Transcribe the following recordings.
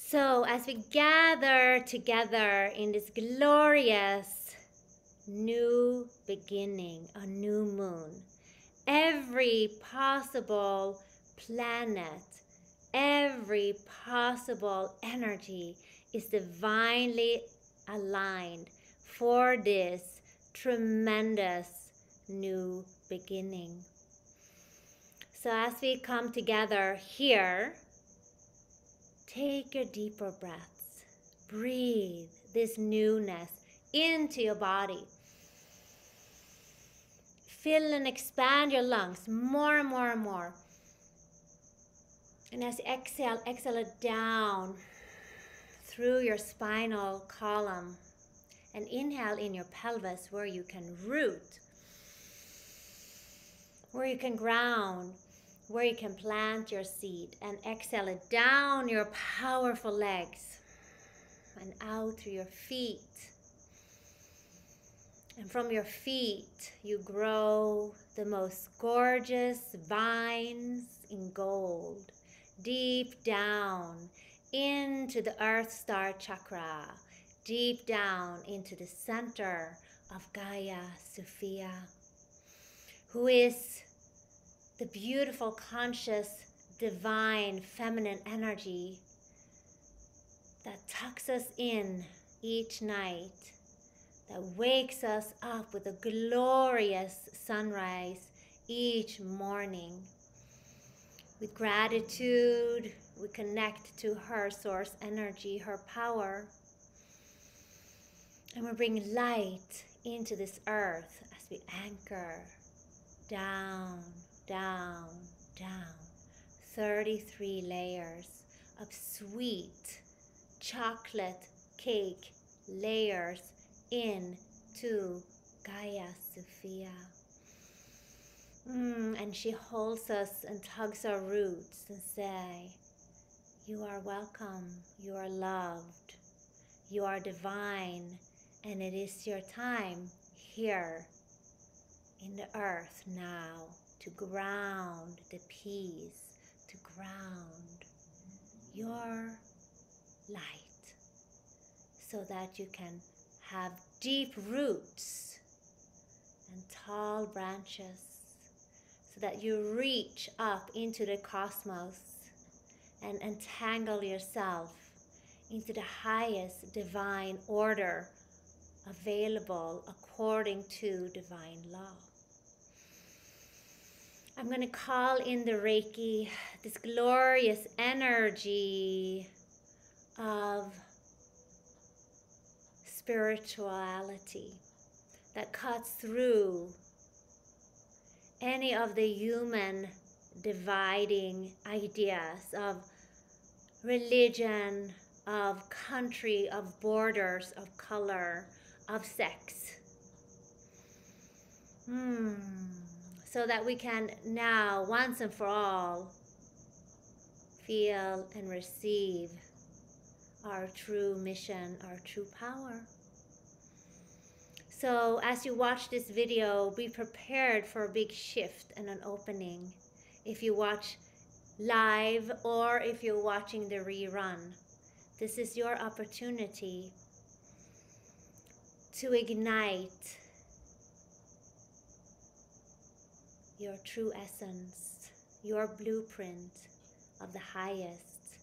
So as we gather together in this glorious new beginning, a new moon, every possible planet, every possible energy is divinely aligned for this tremendous new beginning. So as we come together here, take your deeper breaths. Breathe this newness into your body. Fill and expand your lungs more and more and more. And as you exhale, exhale it down through your spinal column. And inhale in your pelvis where you can root, where you can ground, where you can plant your seed. And exhale it down your powerful legs and out through your feet. And from your feet, you grow the most gorgeous vines in gold, deep down into the Earth Star Chakra, deep down into the center of Gaia Sophia, who is the beautiful, conscious, divine, feminine energy that tucks us in each night, that wakes us up with a glorious sunrise each morning. With gratitude, we connect to her source energy, her power, and we bring light into this earth as we anchor down, down, down. 33 layers of sweet chocolate cake layers into Gaia Sophia. And she holds us and tugs our roots and say, you are welcome, you are loved, you are divine, and it is your time here in the earth now to ground the peace, to ground your light so that you can have deep roots and tall branches so that you reach up into the cosmos and entangle yourself into the highest divine order available according to divine law. I'm going to call in the Reiki, this glorious energy of spirituality that cuts through any of the human dividing ideas of religion, of country, of borders, of color, of sex. So that we can now, once and for all, feel and receive our true mission, our true power. So as you watch this video, be prepared for a big shift and an opening. If you watch live or if you're watching the rerun, this is your opportunity to ignite your true essence, your blueprint of the highest,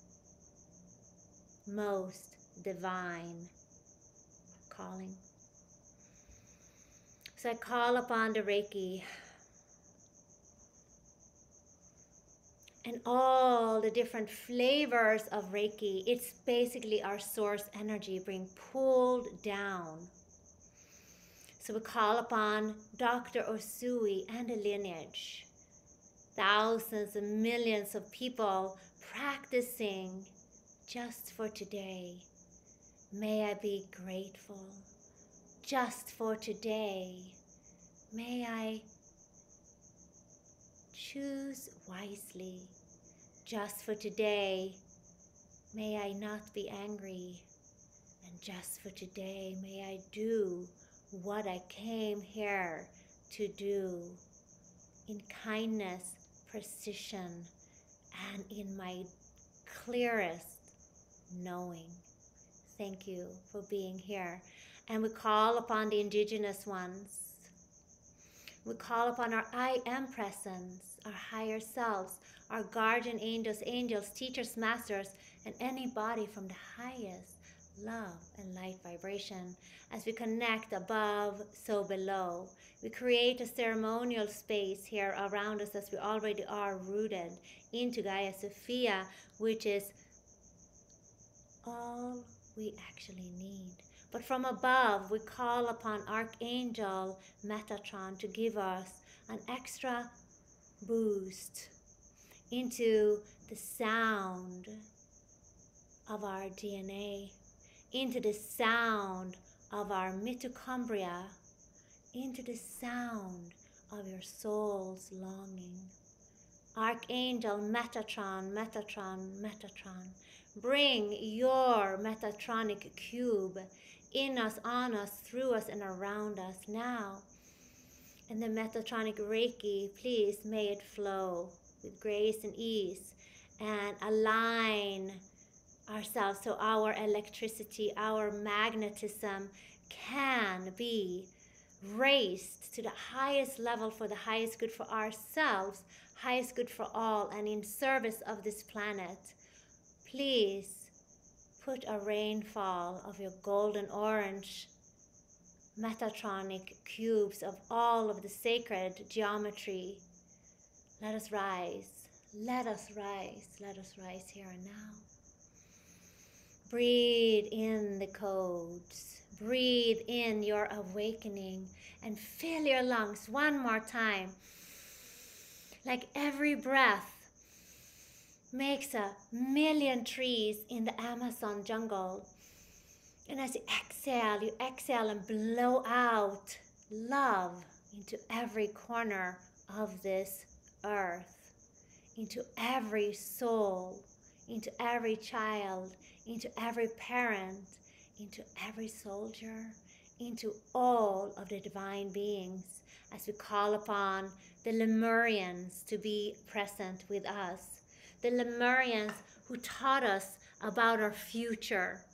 most divine calling. So I call upon the Reiki and all the different flavors of Reiki. It's basically our source energy being pulled down. So we call upon Dr. Osui and the lineage. Thousands and millions of people practicing just for today. May I be grateful. Just for today. May I choose wisely. Just for today. May I not be angry. And just for today, may I do what I came here to do in kindness, precision, and in my clearest knowing. Thank you for being here. And we call upon the indigenous ones. We call upon our I am presence, our higher selves, our guardian angels, angels, teachers, masters, and anybody from the highest love and light vibration. As we connect above, so below. We create a ceremonial space here around us as we already are rooted into Gaia Sophia, which is all we actually need. But from above, we call upon Archangel Metatron to give us an extra boost into the sound of our DNA, into the sound of our mitochondria, into the sound of your soul's longing. Archangel Metatron, Metatron, Metatron, bring your Metatronic cube in us, on us, through us, and around us now. And the Metatronic Reiki, please may it flow with grace and ease, and align ourselves so our electricity, our magnetism can be raised to the highest level for the highest good for ourselves, highest good for all, and in service of this planet. Please put a rainfall of your golden orange Metatronic cubes of all of the sacred geometry. Let us rise, let us rise, let us rise here and now. Breathe in the codes, breathe in your awakening, and fill your lungs one more time. Like every breath makes 1,000,000 trees in the Amazon jungle. And as you exhale and blow out love into every corner of this earth, into every soul, into every child, into every parent, into every soldier, into all of the divine beings, as we call upon the Lemurians to be present with us. The Lemurians who taught us about our future,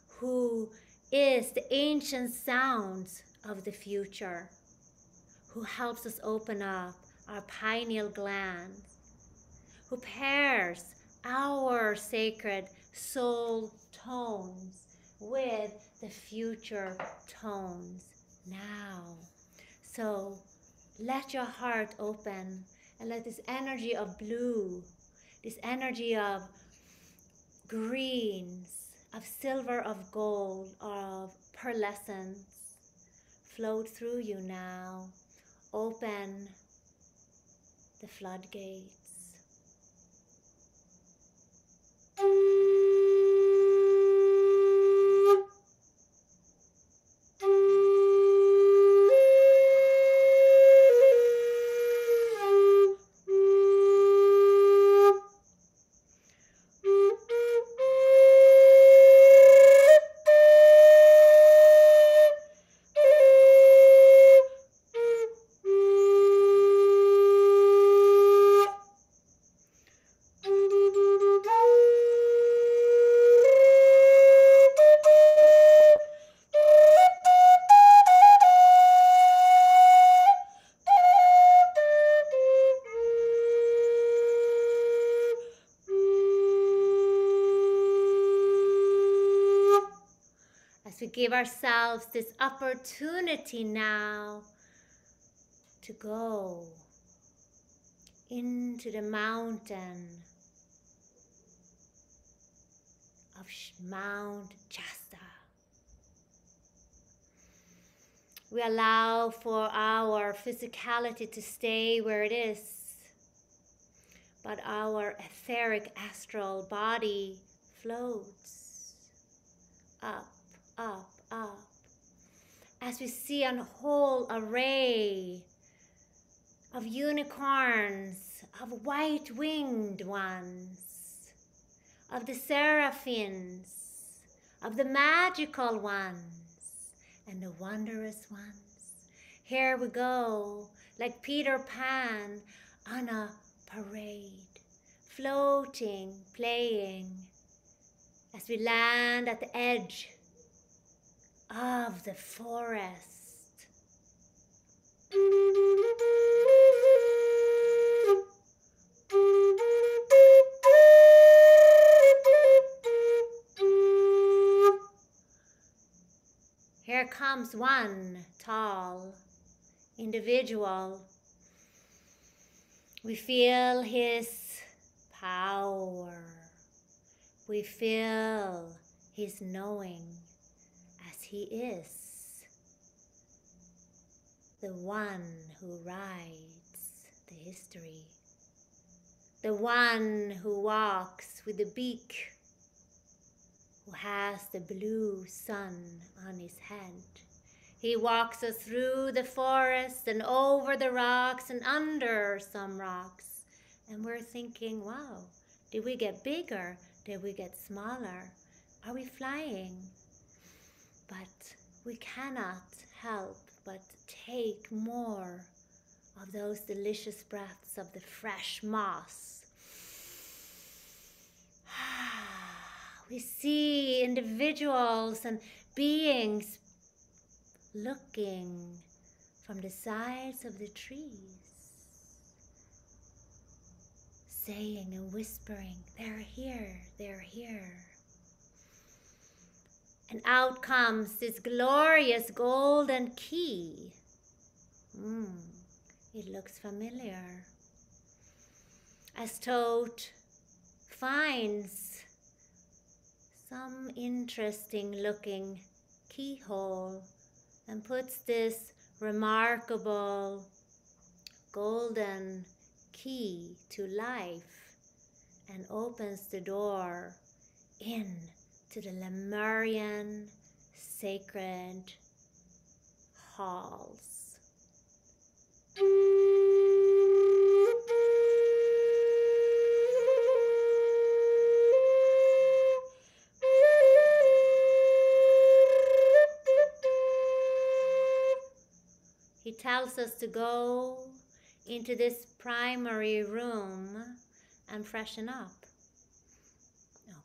who is the ancient sounds of the future, who helps us open up our pineal gland, who pairs our sacred soul tones with the future tones now. So let your heart open and let this energy of blue, this energy of greens, of silver, of gold, of pearlescence float through you now. Open the floodgates. To give ourselves this opportunity now to go into the mountain of Mount Shasta. We allow for our physicality to stay where it is, but our etheric astral body floats up, up, up, as we see a whole array of unicorns, of white-winged ones, of the seraphims, of the magical ones, and the wondrous ones. Here we go, like Peter Pan on a parade, floating, playing as we land at the edge of the forest. Here comes one tall individual. We feel his power. We feel his knowing as he is the one who writes the history. The one who walks with the beak, who has the blue sun on his head. He walks us through the forest and over the rocks and under some rocks. And we're thinking, wow, did we get bigger? Did we get smaller? Are we flying? But we cannot help but take more of those delicious breaths of the fresh moss. We see individuals and beings looking from the sides of the trees, saying and whispering, they're here, they're here. And out comes this glorious golden key. It looks familiar. As Toad finds some interesting looking keyhole and puts this remarkable golden key to life and opens the door in to the Lemurian sacred halls. He tells us to go into this primary room and freshen up.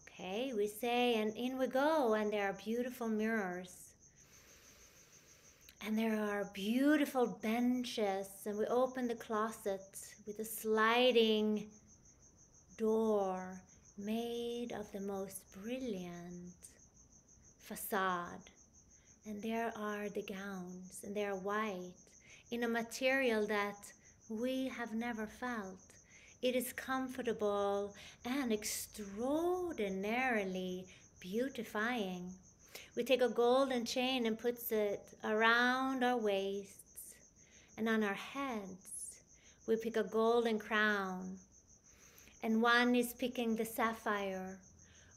Okay, we say, and in we go, and there are beautiful mirrors. And there are beautiful benches, and we open the closet with a sliding door made of the most brilliant facade. And there are the gowns, and they are white, in a material that we have never felt. It is comfortable and extraordinarily beautifying. We take a golden chain and puts it around our waists, and on our heads we pick a golden crown. And one is picking the sapphire,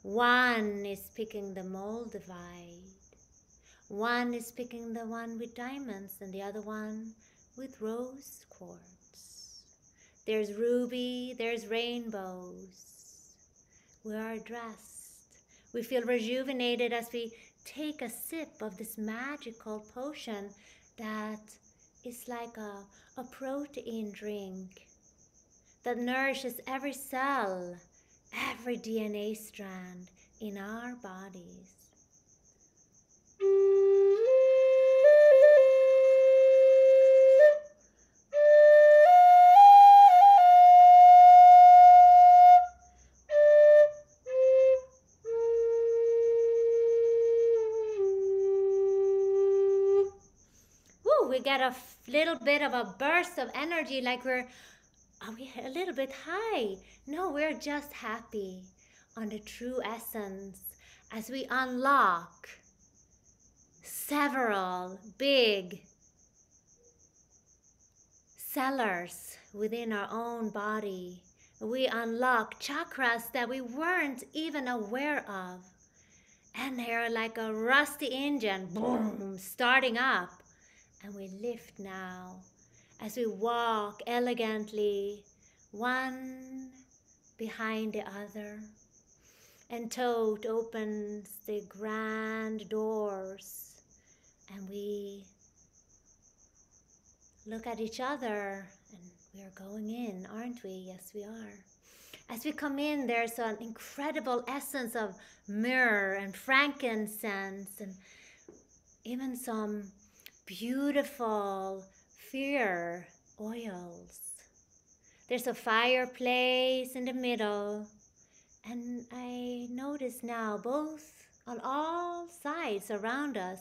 one is picking the moldavite, one is picking the one with diamonds, and the other one with rose quartz. There's ruby, there's rainbows. We are dressed. We feel rejuvenated as we take a sip of this magical potion that is like a protein drink that nourishes every cell, every DNA strand in our bodies. We get a little bit of a burst of energy, like are we a little bit high? No, we're just happy on the true essence as we unlock several big cellars within our own body. We unlock chakras that we weren't even aware of. And they're like a rusty engine, boom, starting up. And we lift now as we walk elegantly, one behind the other. And Toad opens the grand doors, and we look at each other, and we are going in, aren't we? Yes, we are. As As we come in, there's an incredible essence of myrrh and frankincense and even some beautiful fir oils. There's a fireplace in the middle, and I notice now both on all sides around us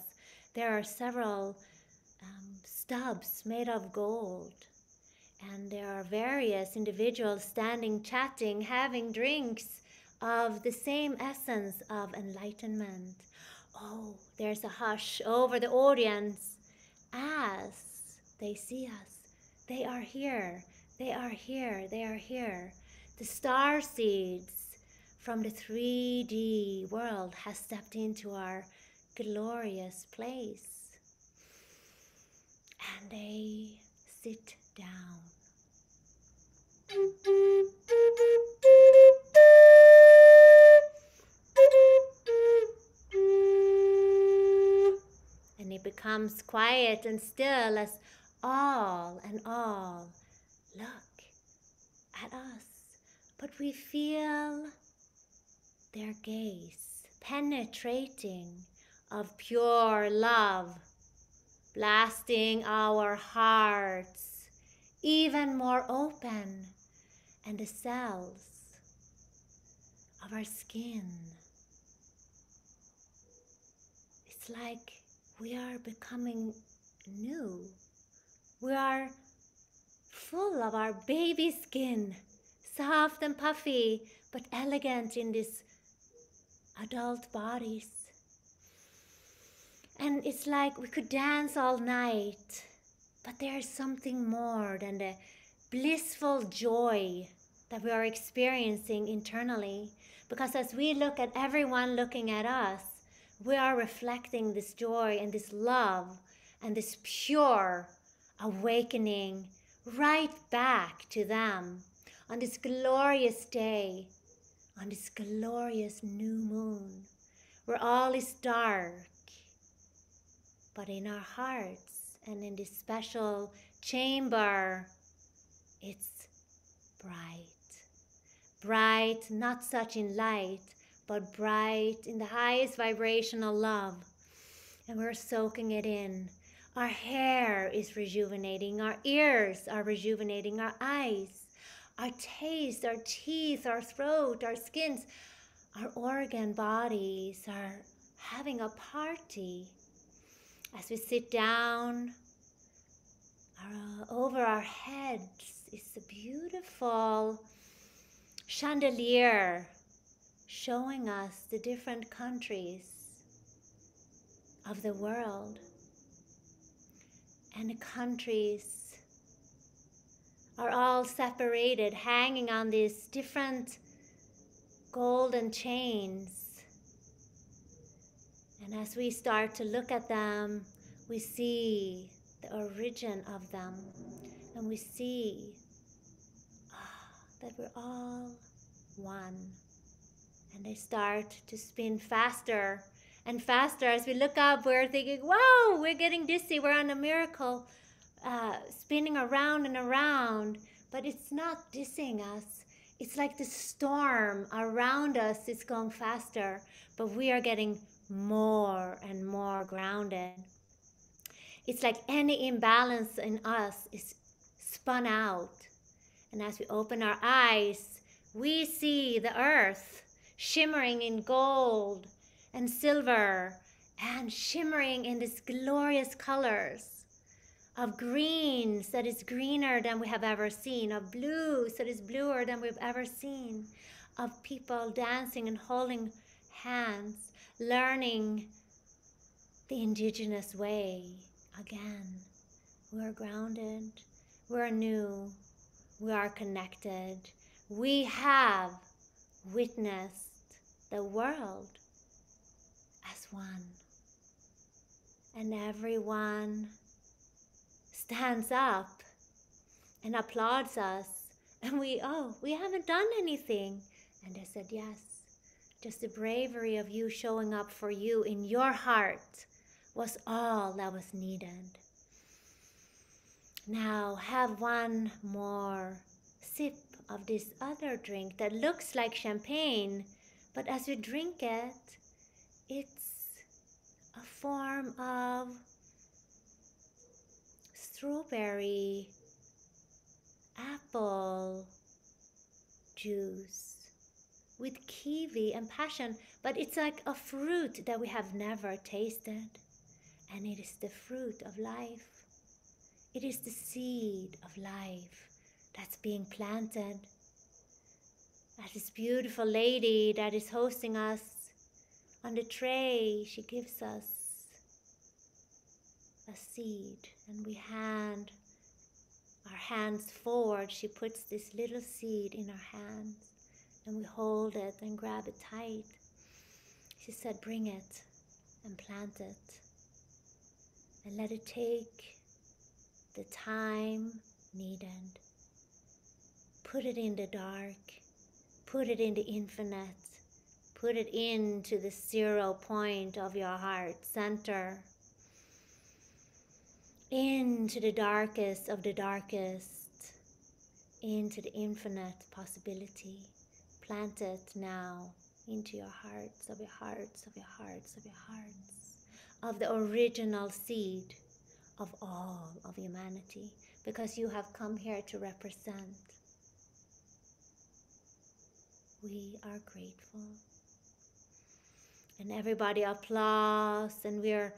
there are several stubs made of gold, and there are various individuals standing, chatting, having drinks of the same essence of enlightenment. Oh, there's a hush over the audience as they see us. They are here, they are here, they are here. The star seeds from the 3D world has stepped into our glorious place. And they sit down. And it becomes quiet and still as all and all look at us. But we feel their gaze penetrating of pure love, blasting our hearts even more open, and the cells of our skin. It's like we are becoming new. We are full of our baby skin, soft and puffy, but elegant in these adult bodies. And it's like we could dance all night, but there's something more than the blissful joy that we are experiencing internally. Because as we look at everyone looking at us, we are reflecting this joy and this love and this pure awakening right back to them on this glorious day, on this glorious new moon, where all is dark. But in our hearts and in this special chamber, it's bright. Bright, not such in light, but bright in the highest vibrational love. And we're soaking it in. Our hair is rejuvenating, our ears are rejuvenating, our eyes, our taste, our teeth, our throat, our skins, our organ bodies are having a party. As we sit down, over our heads is a beautiful chandelier showing us the different countries of the world. And the countries are all separated, hanging on these different golden chains. And as we start to look at them, we see the origin of them. And we see that we're all one. And they start to spin faster and faster. As we look up, we're thinking, wow, we're getting dizzy. We're on a miracle, spinning around and around. But it's not dizzying us. It's like the storm around us is going faster. But we are getting more and more grounded. It's like any imbalance in us is spun out. And as we open our eyes, we see the earth shimmering in gold and silver and shimmering in these glorious colors of greens that is greener than we have ever seen, of blues that is bluer than we've ever seen, of people dancing and holding hands, learning the indigenous way again. We're grounded, we're new, we are connected. We have witnessed the world as one. And everyone stands up and applauds us. And we haven't done anything. And they said, yes, just the bravery of you showing up for you in your heart was all that was needed. Now have one more sip of this other drink that looks like champagne, but as we drink it, it's a form of strawberry, apple juice with kiwi and passion, but it's like a fruit that we have never tasted, and it is the fruit of life. It is the seed of life that's being planted. As this beautiful lady that is hosting us on the tray, she gives us a seed, and we hand our hands forward. She puts this little seed in our hands, and we hold it and grab it tight. She said, bring it and plant it, and let it take the time needed. Put it in the dark, put it in the infinite, put it into the 0 point of your heart center, into the darkest of the darkest, into the infinite possibility. Plant it now into your hearts, of your hearts, of your hearts, of your hearts, of the original seed of all of humanity, because you have come here to represent. We are grateful. And everybody applauds, and we are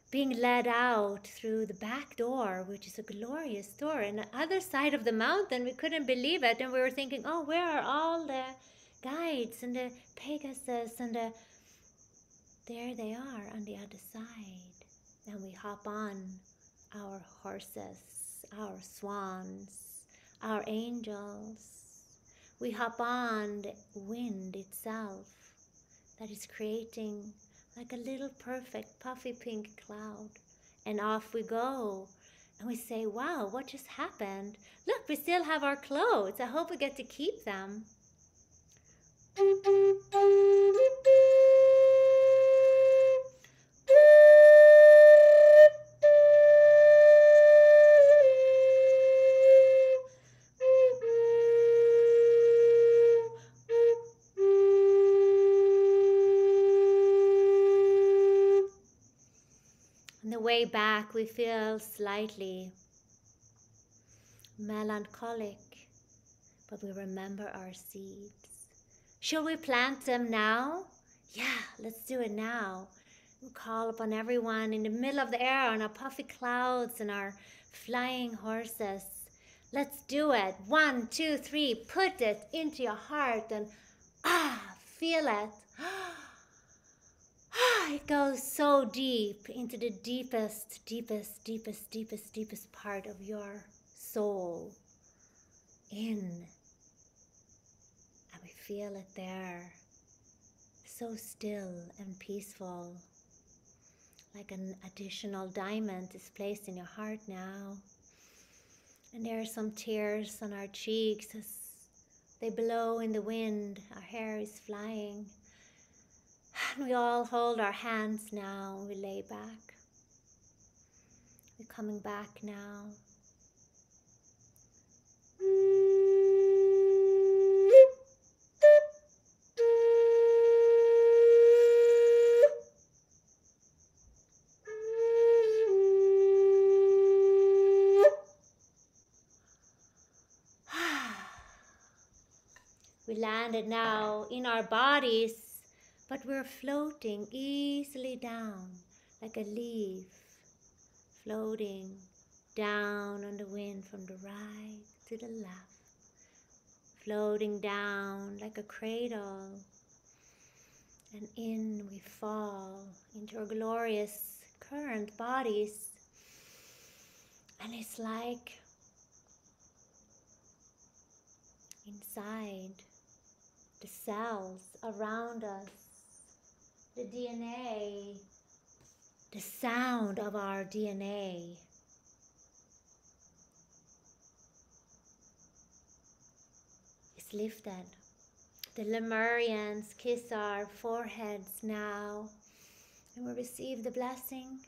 being led out through the back door, which is a glorious door. And the other side of the mountain, we couldn't believe it. And we were thinking, oh, where are all the guides and the Pegasus and the... There they are on the other side. And we hop on our horses, our swans, our angels. We hop on the wind itself that is creating like a little perfect puffy pink cloud. And off we go. And we say, wow, what just happened? Look, we still have our clothes. I hope we get to keep them. On the way back, we feel slightly melancholic, but we remember our seeds. Shall we plant them now? Yeah, let's do it now. We call upon everyone in the middle of the air on our puffy clouds and our flying horses. Let's do it. 1, 2, 3. Put it into your heart and feel it. It goes so deep into the deepest, deepest, deepest, deepest, deepest part of your soul. In. And we feel it there. So still and peaceful. Like an additional diamond is placed in your heart now. And there are some tears on our cheeks as they blow in the wind. Our hair is flying. And we all hold our hands now. We lay back. We're coming back now. We landed now in our bodies, but we're floating easily down like a leaf, floating down on the wind from the right to the left, floating down like a cradle, and in we fall into our glorious current bodies. And it's like inside the cells around us, the DNA, the sound of our DNA is lifted. The Lemurians kiss our foreheads now, and we receive the blessing.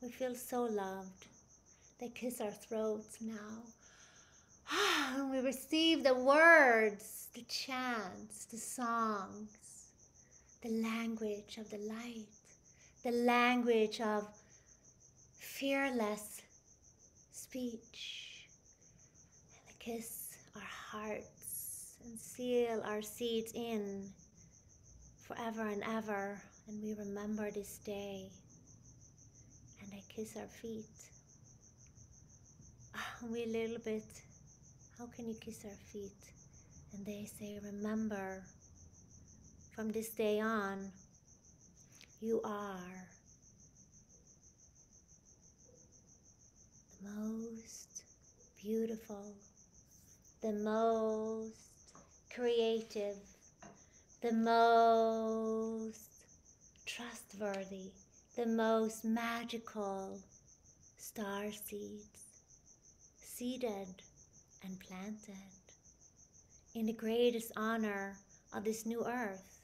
We feel so loved. They kiss our throats now. And we receive the words, the chants, the songs, the language of the light, the language of fearless speech, and kiss our hearts and seal our seeds in forever and ever. And we remember this day, and I kiss our feet. And we a little bit, how can you kiss our feet? And they say, remember, from this day on, you are the most beautiful, the most creative, the most trustworthy, the most magical star seeds, seeded and planted in the greatest honor of this new earth.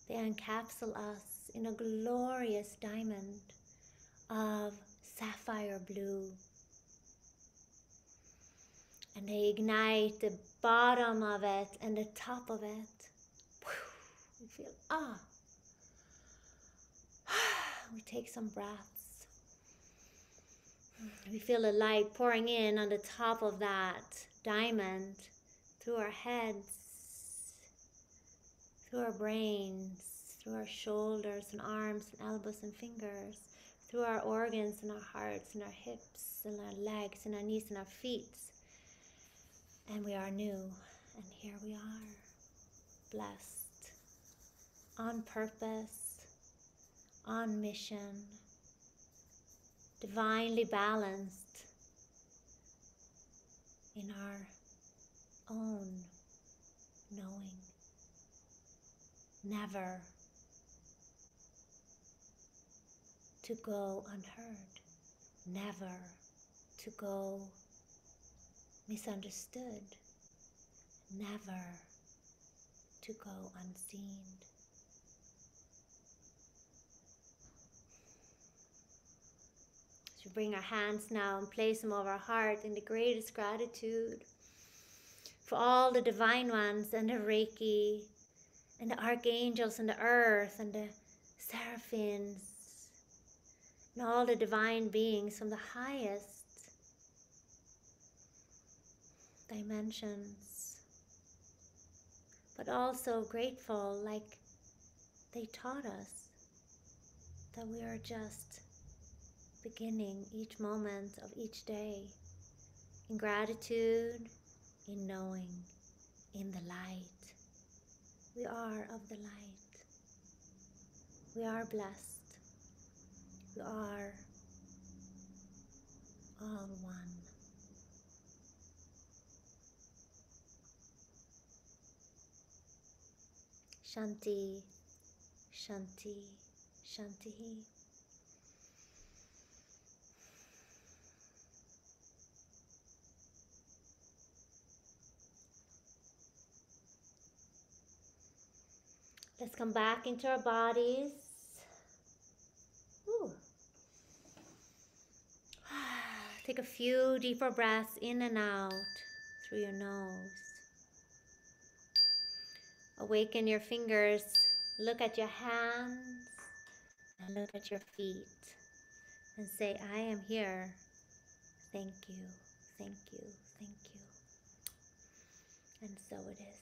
They encapsule us in a glorious diamond of sapphire blue. And they ignite the bottom of it and the top of it. We feel, we take some breaths. We feel the light pouring in on the top of that diamond through our heads, through our brains, through our shoulders and arms and elbows and fingers, through our organs and our hearts and our hips and our legs and our knees and our feet. And we are new, and here we are, blessed, on purpose, on mission, divinely balanced in our own knowing, never to go unheard, never to go misunderstood, never to go unseen. So bring our hands now and place them over our heart in the greatest gratitude for all the divine ones and the Reiki and the archangels and the earth and the seraphims and all the divine beings from the highest dimensions, but also grateful, like they taught us, that we are just beginning each moment of each day in gratitude, in knowing, in the light. We are of the light. We are blessed. We are all one. Shanti, Shanti, Shanti. Let's come back into our bodies. Ooh. Take a few deeper breaths in and out through your nose. Awaken your fingers, look at your hands, and look at your feet, and say, I am here. Thank you, thank you, thank you. And so it is.